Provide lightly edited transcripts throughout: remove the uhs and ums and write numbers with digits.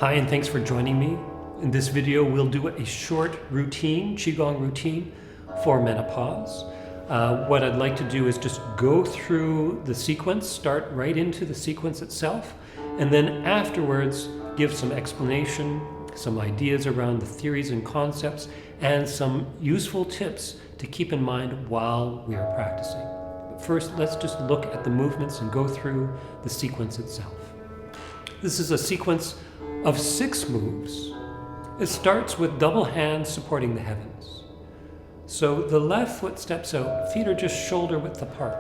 Hi, and thanks for joining me. In this video, we'll do a short routine, Qigong routine for menopause. What I'd like to do is just go through the sequence, start right into the sequence itself, and then afterwards give some explanation, some ideas around the theories and concepts, and some useful tips to keep in mind while we are practicing. But first, let's just look at the movements and go through the sequence itself. This is a sequence of 6 moves. It starts with double hands supporting the heavens. So the left foot steps out, feet are just shoulder width apart.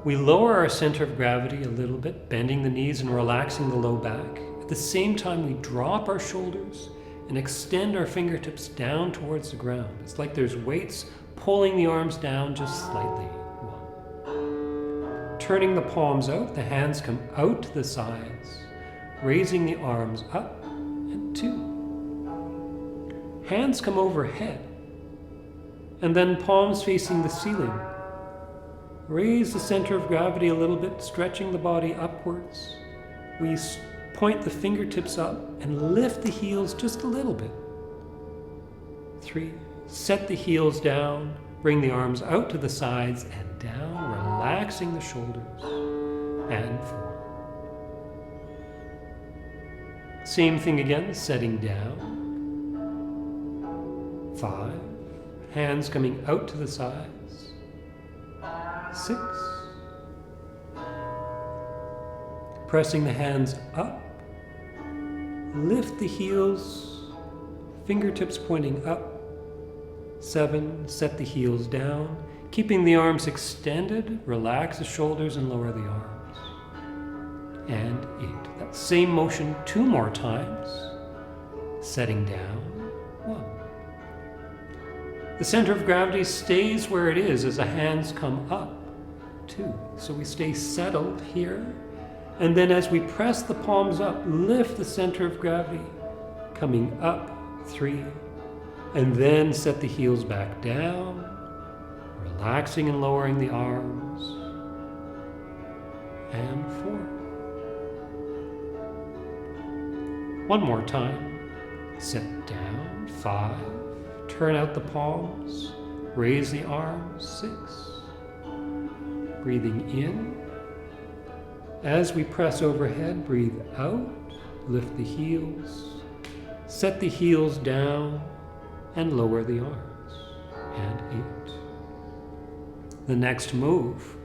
We lower our center of gravity a little bit, bending the knees and relaxing the low back. At the same time, we drop our shoulders and extend our fingertips down towards the ground. It's like there's weights pulling the arms down just slightly. 1. Turning the palms out, the hands come out to the sides, raising the arms up, and 2. Hands come overhead, and then palms facing the ceiling. Raise the center of gravity a little bit, stretching the body upwards. We point the fingertips up and lift the heels just a little bit. 3. Set the heels down, bring the arms out to the sides and down, relaxing the shoulders. And 4. Same thing again, setting down. 5. Hands coming out to the sides. 6. Pressing the hands up. Lift the heels, fingertips pointing up. 7. Set the heels down. Keeping the arms extended, relax the shoulders and lower the arms. And 8. That same motion 2 more times. Setting down. 1. The center of gravity stays where it is as the hands come up. 2. So we stay settled here. And then as we press the palms up, lift the center of gravity, coming up. 3. And then set the heels back down, relaxing and lowering the arms. And 4. One more time. Sit down. 5. Turn out the palms. Raise the arms. 6. Breathing in. As we press overhead, breathe out. Lift the heels. Set the heels down and lower the arms. And 8. The next move,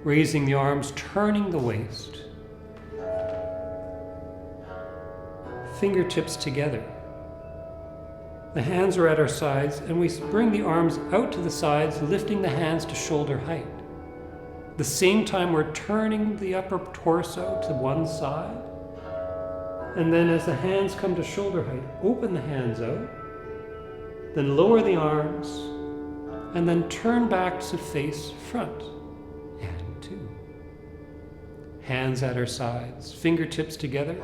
raising the arms, turning the waist. Fingertips together. The hands are at our sides, and we bring the arms out to the sides, lifting the hands to shoulder height. At the same time, we're turning the upper torso to one side. And then as the hands come to shoulder height, open the hands out, then lower the arms, and then turn back to face front. And 2. Hands at our sides, fingertips together.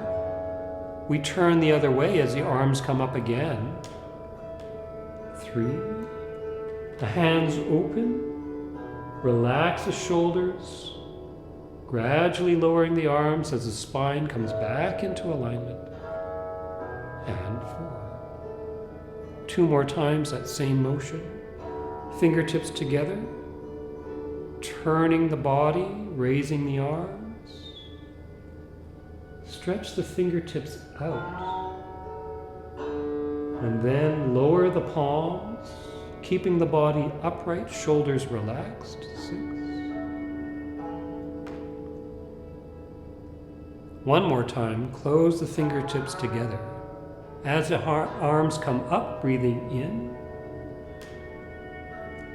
We turn the other way as the arms come up again. 3. The hands open. Relax the shoulders, gradually lowering the arms as the spine comes back into alignment. And 4. 2 more times that same motion. Fingertips together, turning the body, raising the arms. Stretch the fingertips out. And then lower the palms, keeping the body upright, shoulders relaxed. 6. One more time, close the fingertips together. As the arms come up, breathing in.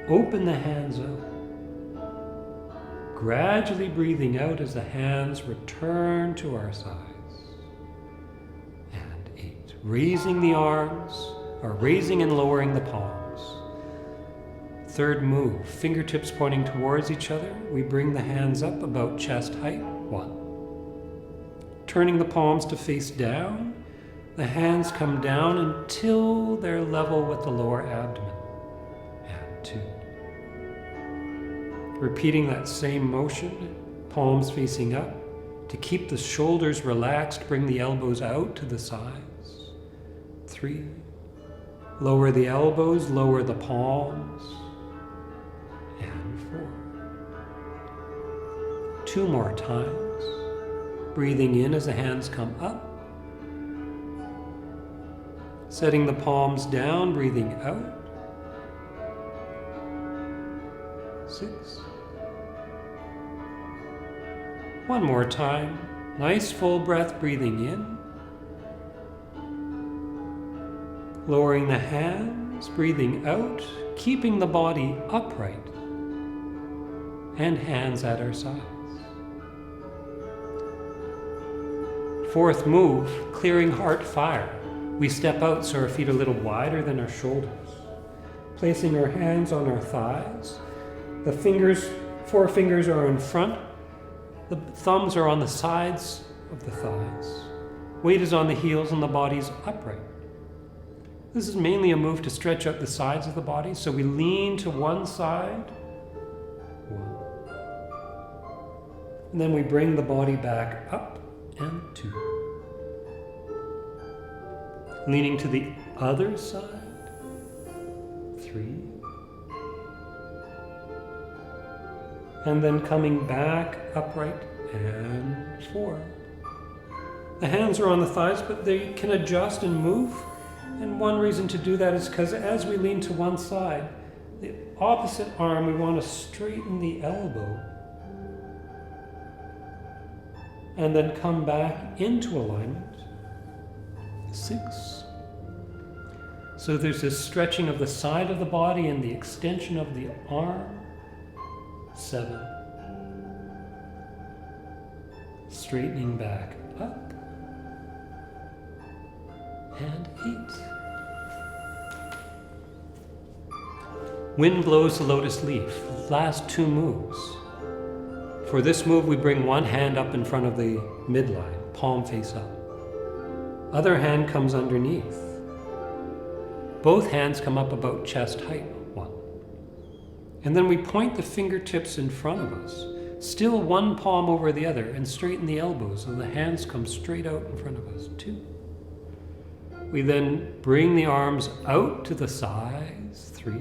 Open the hands out. Gradually breathing out as the hands return to our sides. And 8. Raising the arms, or raising and lowering the palms. Third move, fingertips pointing towards each other. We bring the hands up about chest height. 1. Turning the palms to face down. The hands come down until they're level with the lower abdomen. And 2. Repeating that same motion, palms facing up, To keep the shoulders relaxed, bring the elbows out to the sides. 3. Lower the elbows, lower the palms. And 4. 2 more times. Breathing in as the hands come up. Setting the palms down, breathing out. 6. 1 more time. Nice full breath, breathing in. Lowering the hands, breathing out, keeping the body upright. And hands at our sides. 4th move, clearing heart fire. We step out so our feet are a little wider than our shoulders. Placing our hands on our thighs. The 4 fingers are in front. The thumbs are on the sides of the thighs. Weight is on the heels and the body's upright. This is mainly a move to stretch out the sides of the body. So we lean to one side. 1. And then we bring the body back up and 2. Leaning to the other side. 3. And then coming back upright, and 4. The hands are on the thighs, but they can adjust and move. And one reason to do that is because as we lean to one side, the opposite arm, we want to straighten the elbow. And then come back into alignment. 6. So there's this stretching of the side of the body and the extension of the arm. 7. Straightening back up. And 8. Wind blows the lotus leaf. Last 2 moves. For this move, we bring one hand up in front of the midline, palm face up. Other hand comes underneath. Both hands come up about chest height. 1. And then we point the fingertips in front of us, still one palm over the other, and straighten the elbows so the hands come straight out in front of us. 2. We then bring the arms out to the sides. 3.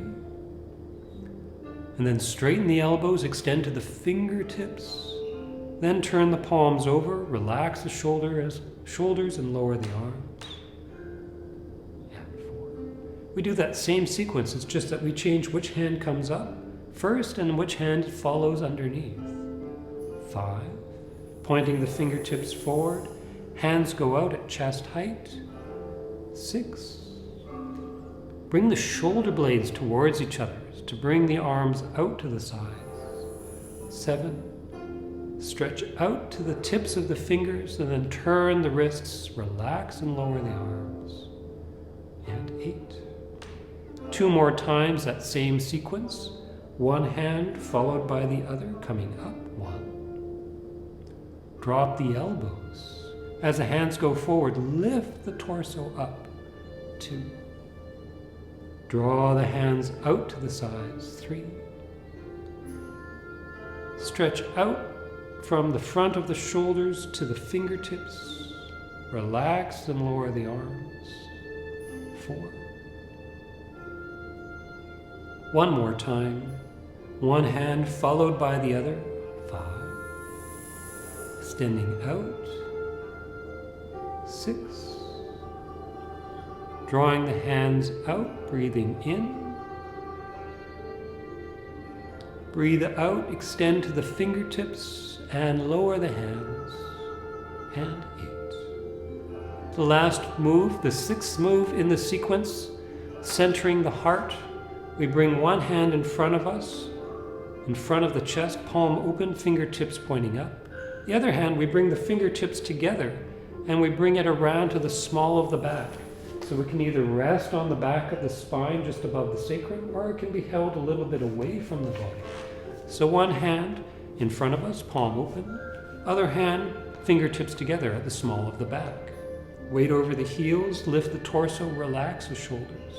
And then straighten the elbows, extend to the fingertips. Then turn the palms over, relax the shoulders and lower the arms. And 4. We do that same sequence, it's just that we change which hand comes up first and which hand follows underneath. 5. Pointing the fingertips forward, hands go out at chest height. 6. Bring the shoulder blades towards each other to bring the arms out to the sides. 7. Stretch out to the tips of the fingers and then turn the wrists, relax and lower the arms. And 8. 2 more times that same sequence. One hand followed by the other, coming up. 1. Drop the elbows. As the hands go forward, lift the torso up. 2. Draw the hands out to the sides. 3. Stretch out from the front of the shoulders to the fingertips. Relax and lower the arms. 4. One more time. One hand followed by the other. 5. Extending out. 6. Drawing the hands out, breathing in. Breathe out, extend to the fingertips and lower the hands. And 8. The last move, the 6th move in the sequence, centering the heart. We bring one hand in front of us, in front of the chest, palm open, fingertips pointing up. The other hand, we bring the fingertips together and we bring it around to the small of the back. So we can either rest on the back of the spine just above the sacrum, or it can be held a little bit away from the body. So one hand in front of us, palm open. Other hand, fingertips together at the small of the back. Weight over the heels, lift the torso, relax the shoulders.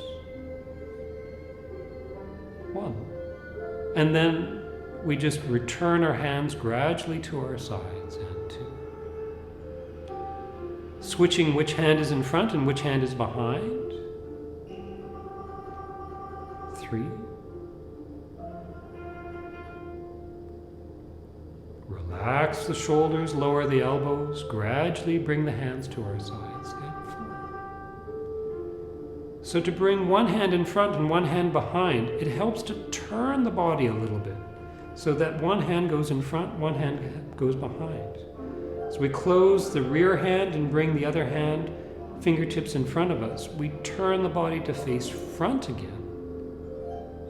1. And then we just return our hands gradually to our sides. And 2. switching which hand is in front and which hand is behind. 3. Relax the shoulders, lower the elbows, gradually bring the hands to our sides. And 4. So to bring one hand in front and one hand behind, it helps to turn the body a little bit so that one hand goes in front, one hand goes behind. So we close the rear hand and bring the other hand, fingertips in front of us. We turn the body to face front again.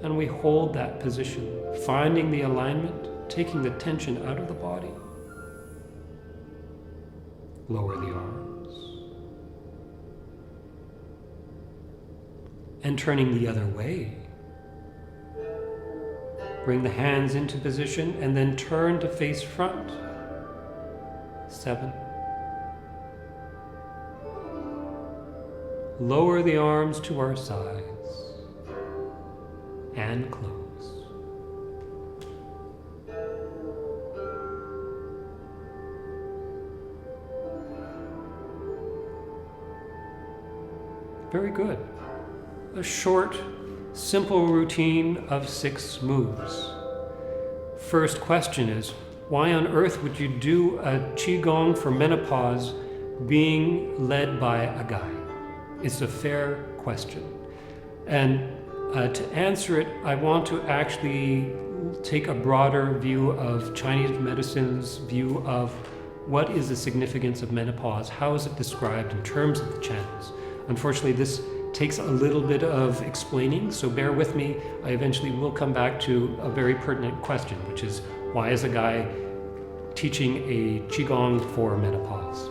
And we hold that position, finding the alignment, taking the tension out of the body. Lower the arms. And turning the other way. Bring the hands into position and then turn to face front. 7. Lower the arms to our sides. And close. Very good. A short, simple routine of 6 moves. First question is, why on earth would you do a Qigong for menopause being led by a guy? It's a fair question. And to answer it, I want to actually take a broader view of Chinese medicine's view of what is the significance of menopause, how is it described in terms of the channels. Unfortunately, this takes a little bit of explaining, so bear with me. I eventually will come back to a very pertinent question, which is, why is a guy teaching a Qigong for menopause?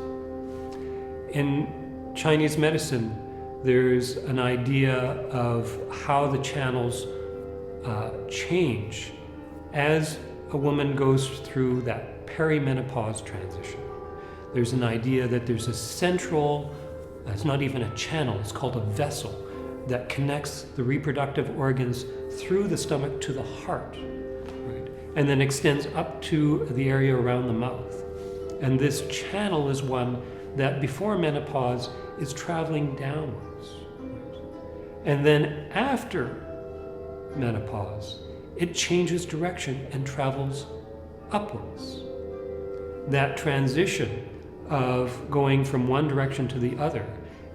In Chinese medicine, there's an idea of how the channels change as a woman goes through that perimenopause transition. There's an idea that there's a central, it's not even a channel, it's called a vessel that connects the reproductive organs through the stomach to the heart, right? And then extends up to the area around the mouth. And this channel is one that before menopause is traveling downwards. And then after menopause, it changes direction and travels upwards. That transition of going from one direction to the other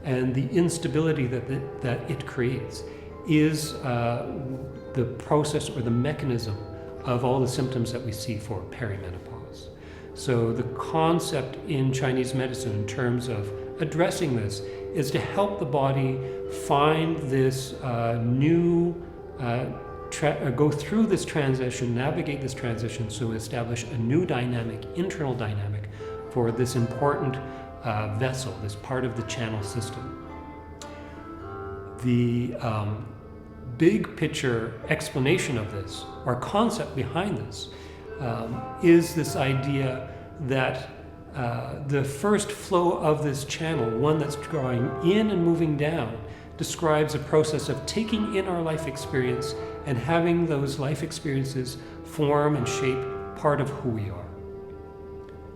and the instability that it creates is the process or the mechanism of all the symptoms that we see for perimenopause. So the concept in Chinese medicine in terms of addressing this is to help the body find this go through this transition, navigate this transition, so establish a new dynamic, internal dynamic for this important vessel, this part of the channel system. The big picture explanation of this, or concept behind this, is this idea that the first flow of this channel, one that's drawing in and moving down, describes a process of taking in our life experience and having those life experiences form and shape part of who we are.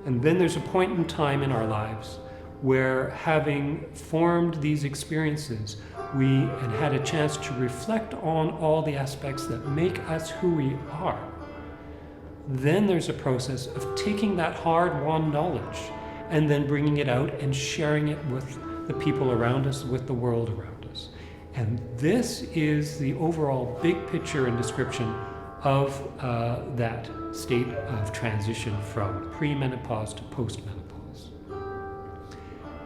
And then there's a point in time in our lives where, having formed these experiences, we had a chance to reflect on all the aspects that make us who we are. Then there's a process of taking that hard-won knowledge and then bringing it out and sharing it with the people around us, with the world around us. And this is the overall big picture and description of that state of transition from pre-menopause to post-menopause.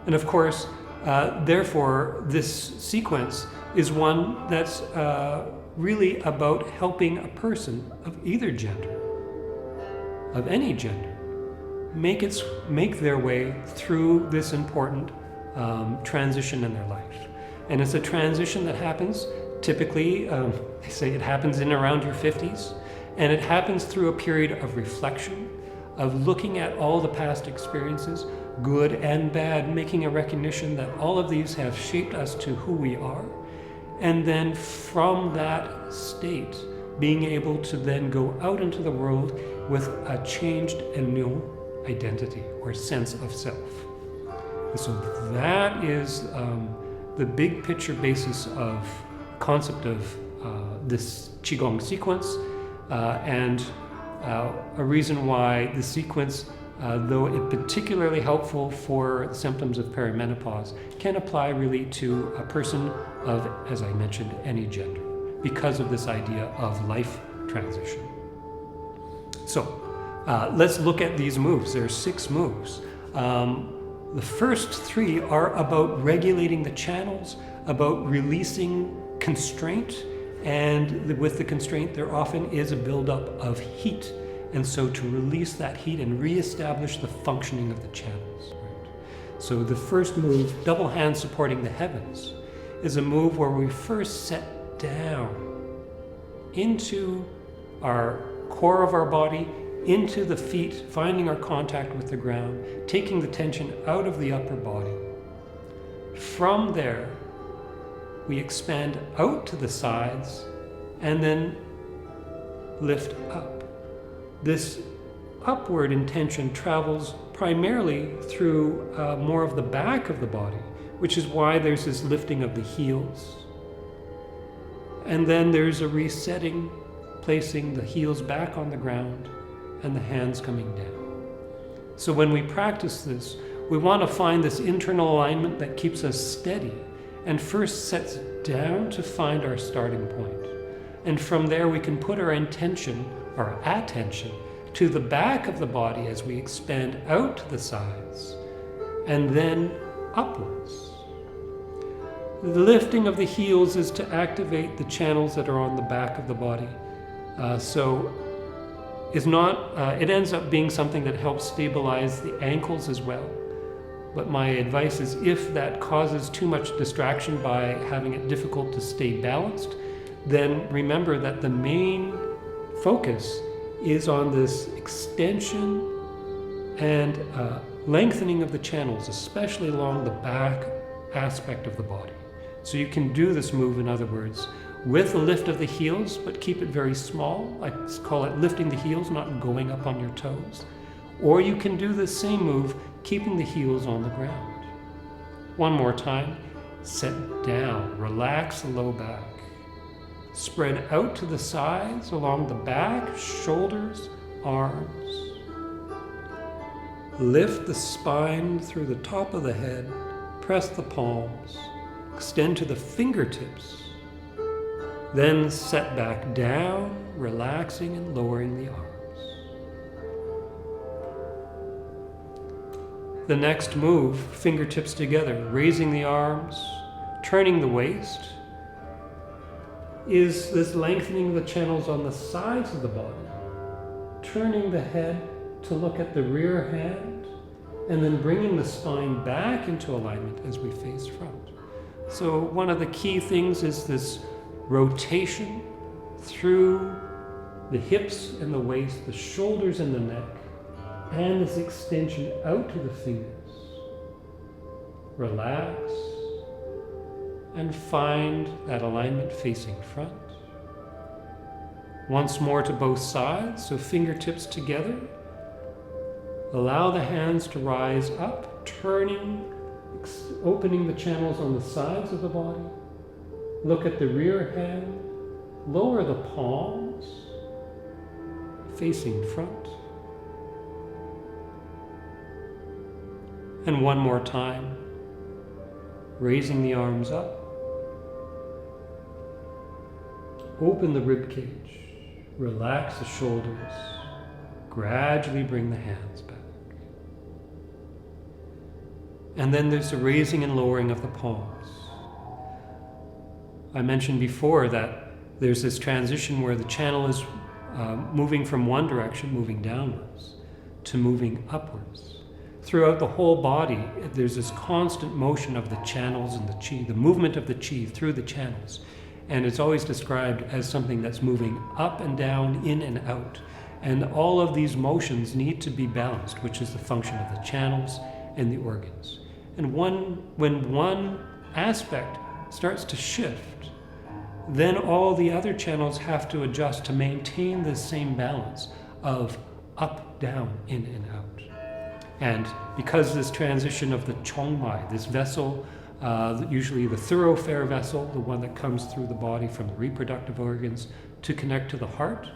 And of course, therefore, this sequence is one that's really about helping a person of either gender, of any gender, make their way through this important transition in their life. And it's a transition that happens typically, they say it happens in around your 50s, and it happens through a period of reflection, of looking at all the past experiences, good and bad, making a recognition that all of these have shaped us to who we are, and then from that state, being able to then go out into the world with a changed and new identity or sense of self. So that is the big picture basis of concept of this Qigong sequence, and a reason why the sequence, though it particularly helpful for the symptoms of perimenopause, can apply really to a person of, as I mentioned, any gender, because of this idea of life transition. So let's look at these moves. There are 6 moves. The first 3 are about regulating the channels, about releasing constraint, and with the constraint there often is a buildup of heat. And so to release that heat and reestablish the functioning of the channels. Right? So the first move, double hand supporting the heavens, is a move where we first set down into our core of our body, into the feet, finding our contact with the ground, taking the tension out of the upper body. From there, we expand out to the sides and then lift up. This upward intention travels primarily through more of the back of the body, which is why there's this lifting of the heels. And then there's a resetting, placing the heels back on the ground and the hands coming down. So when we practice this, we want to find this internal alignment that keeps us steady and first sets down to find our starting point. And from there we can put our intention, our attention, to the back of the body as we expand out to the sides and then upwards. The lifting of the heels is to activate the channels that are on the back of the body. It ends up being something that helps stabilize the ankles as well. But my advice is, if that causes too much distraction by having it difficult to stay balanced, then remember that the main focus is on this extension and lengthening of the channels, especially along the back aspect of the body. So you can do this move, in other words, with a lift of the heels, but keep it very small. I call it lifting the heels, not going up on your toes. Or you can do the same move, keeping the heels on the ground. One more time. Set down, relax the low back. Spread out to the sides, along the back, shoulders, arms. Lift the spine through the top of the head, press the palms, extend to the fingertips. Then set back down, relaxing and lowering the arms. The next move, fingertips together, raising the arms, turning the waist, is this lengthening of the channels on the sides of the body, turning the head to look at the rear hand, and then bringing the spine back into alignment as we face front. So one of the key things is this rotation through the hips and the waist, the shoulders and the neck, and this extension out to the fingers. Relax and find that alignment facing front. Once more to both sides, so fingertips together. Allow the hands to rise up, turning, opening the channels on the sides of the body. Look at the rear hand, lower the palms, facing front. And one more time, raising the arms up. Open the rib cage, relax the shoulders, gradually bring the hands back. And then there's the raising and lowering of the palms. I mentioned before that there's this transition where the channel is moving from one direction, moving downwards, to moving upwards. Throughout the whole body, there's this constant motion of the channels and the qi, the movement of the qi through the channels. And it's always described as something that's moving up and down, in and out. And all of these motions need to be balanced, which is the function of the channels and the organs. And when one aspect starts to shift, then all the other channels have to adjust to maintain the same balance of up, down, in, and out. And because this transition of the Chongmai, this vessel, usually the thoroughfare vessel, the one that comes through the body from the reproductive organs to connect to the heart,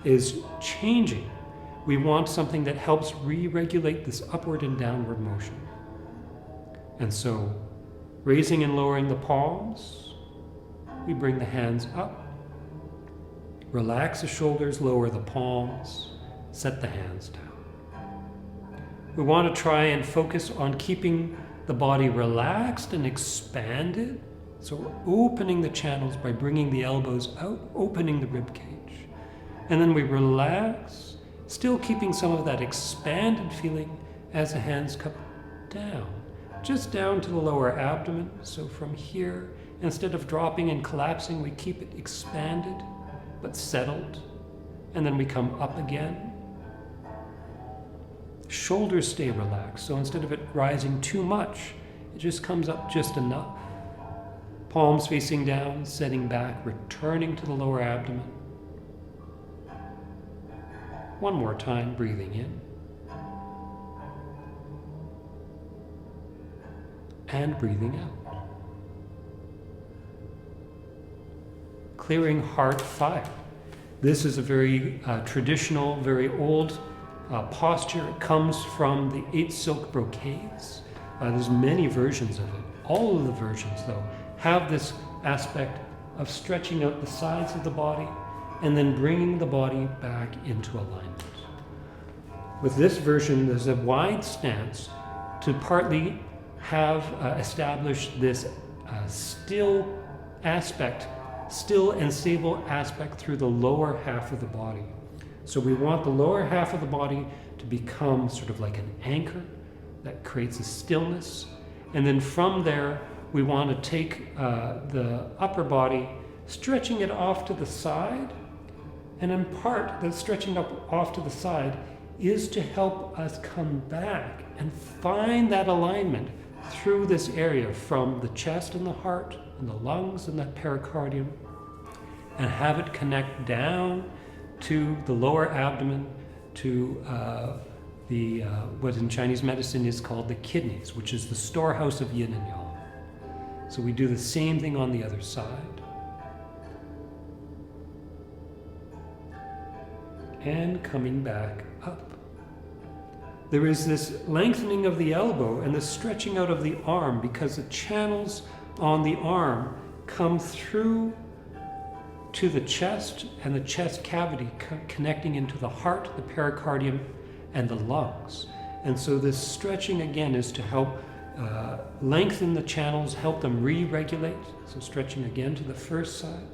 is changing, we want something that helps re-regulate this upward and downward motion. And so, raising and lowering the palms, we bring the hands up. Relax the shoulders, lower the palms, set the hands down. We want to try and focus on keeping the body relaxed and expanded. So we're opening the channels by bringing the elbows out, opening the rib cage. And then we relax, still keeping some of that expanded feeling as the hands come down, just down to the lower abdomen. So from here, instead of dropping and collapsing, we keep it expanded but settled. And then we come up again. Shoulders stay relaxed, so instead of it rising too much, it just comes up just enough. Palms facing down, setting back, returning to the lower abdomen. One more time, breathing in. And breathing out. Clearing heart fire. This is a very traditional, very old posture. It comes from the 8 silk brocades. There's many versions of it. All of the versions, though, have this aspect of stretching out the sides of the body and then bringing the body back into alignment. With this version, there's a wide stance to partly have established this still and stable aspect through the lower half of the body. So we want the lower half of the body to become sort of like an anchor that creates a stillness. And then from there, we want to take the upper body, stretching it off to the side. And in part, the stretching up off to the side is to help us come back and find that alignment through this area from the chest and the heart and the lungs and the pericardium, and have it connect down to the lower abdomen, to what in Chinese medicine is called the kidneys, which is the storehouse of yin and yang. So we do the same thing on the other side. And coming back up. There is this lengthening of the elbow and the stretching out of the arm, because the channels on the arm come through to the chest and the chest cavity, connecting into the heart, the pericardium, and the lungs. And so this stretching again is to help lengthen the channels, help them re-regulate. So stretching again to the first side.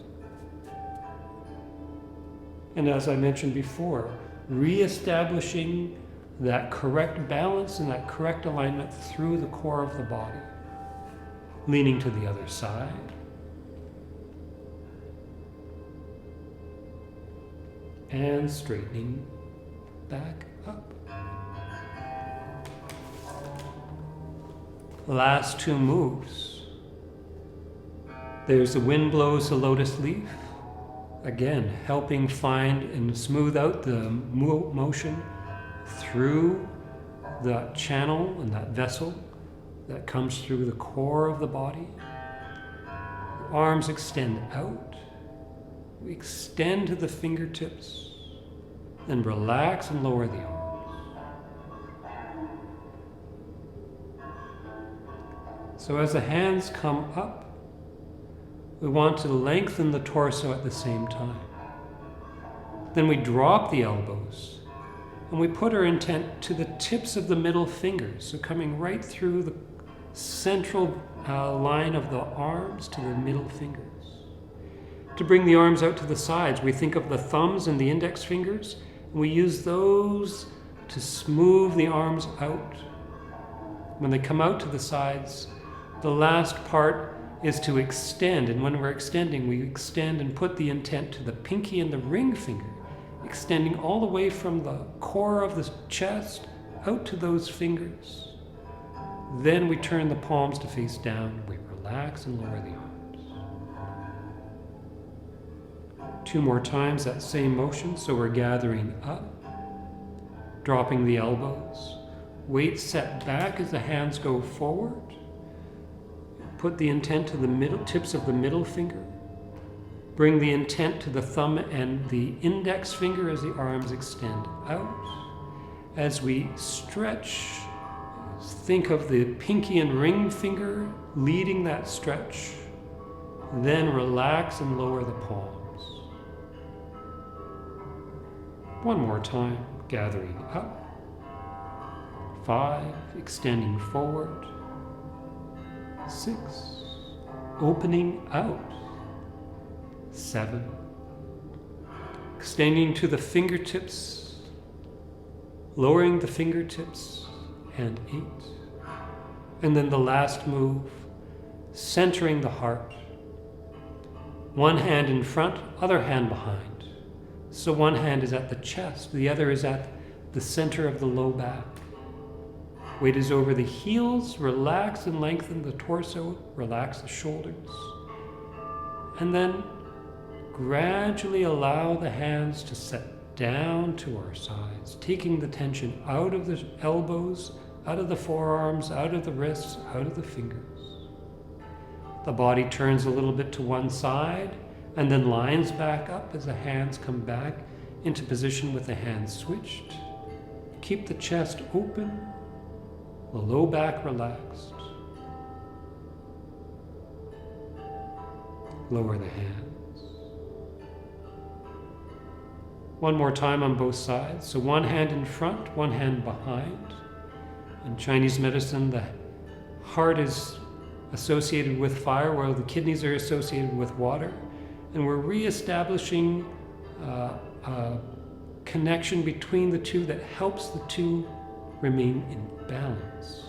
And as I mentioned before, re-establishing that correct balance and that correct alignment through the core of the body. Leaning to the other side. And straightening back up. Last 2 moves. There's the wind blows the lotus leaf. Again, helping find and smooth out the motion through that channel and that vessel that comes through the core of the body. The arms extend out. We extend to the fingertips, then relax and lower the arms. So as the hands come up, we want to lengthen the torso at the same time. Then we drop the elbows, and we put our intent to the tips of the middle fingers, so coming right through the central line of the arms to the middle fingers. To bring the arms out to the sides, we think of the thumbs and the index fingers, and we use those to smooth the arms out. When they come out to the sides, the last part is to extend, and when we're extending, we extend and put the intent to the pinky and the ring finger, extending all the way from the core of the chest out to those fingers. Then we turn the palms to face down, we relax and lower the arms. 2 more times that same motion, so we're gathering up, dropping the elbows, weight set back as the hands go forward. Put the intent to the tips of the middle finger. Bring the intent to the thumb and the index finger as the arms extend out. As we stretch, think of the pinky and ring finger leading that stretch. Then relax and lower the palms. One more time, gathering up. 5, extending forward. 6, opening out. 7, extending to the fingertips, lowering the fingertips, and 8. And then the last move, centering the heart. One hand in front, other hand behind. So one hand is at the chest, the other is at the center of the low back. Weight is over the heels, relax and lengthen the torso, relax the shoulders. And then gradually allow the hands to set down to our sides, taking the tension out of the elbows, out of the forearms, out of the wrists, out of the fingers. The body turns a little bit to one side and then lines back up as the hands come back into position with the hands switched. Keep the chest open, the low back relaxed. Lower the hands. One more time on both sides. So one hand in front, one hand behind. In Chinese medicine, the heart is associated with fire, while the kidneys are associated with water. And we're reestablishing a connection between the two that helps the two remain in balance.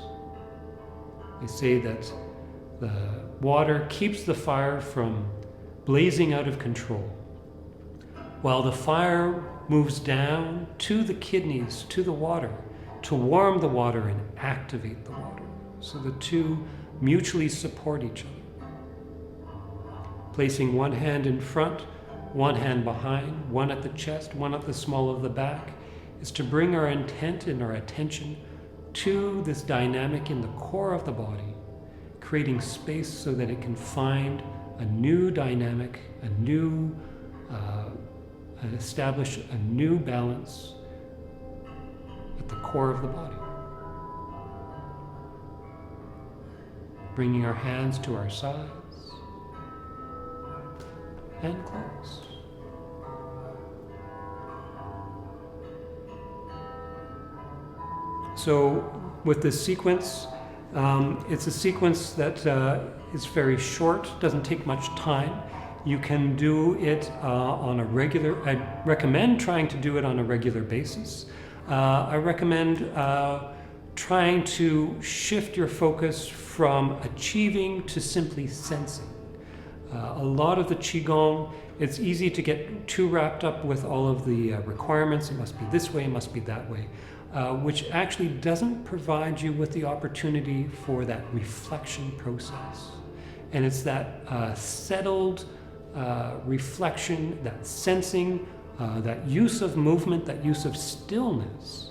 They say that the water keeps the fire from blazing out of control, while the fire moves down to the kidneys, to the water, to warm the water and activate the water. So the two mutually support each other. Placing one hand in front, one hand behind, one at the chest, one at the small of the back, is to bring our intent and our attention to this dynamic in the core of the body, creating space so that it can find a new dynamic, establish a new balance at the core of the body. Bringing our hands to our sides and close. So with this sequence, it's a sequence that is very short, doesn't take much time. You can do it on a regular, I recommend trying to do it on a regular basis. I recommend trying to shift your focus from achieving to simply sensing. A lot of the Qigong, it's easy to get too wrapped up with all of the requirements. It must be this way, it must be that way, which actually doesn't provide you with the opportunity for that reflection process. And it's that settled reflection, that sensing, that use of movement, that use of stillness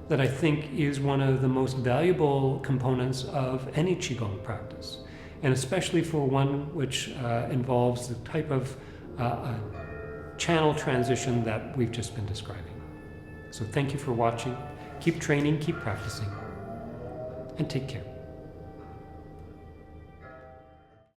that I think is one of the most valuable components of any Qigong practice. And especially for one which involves the type of channel transition that we've just been describing. So thank you for watching. Keep training, keep practicing, and take care.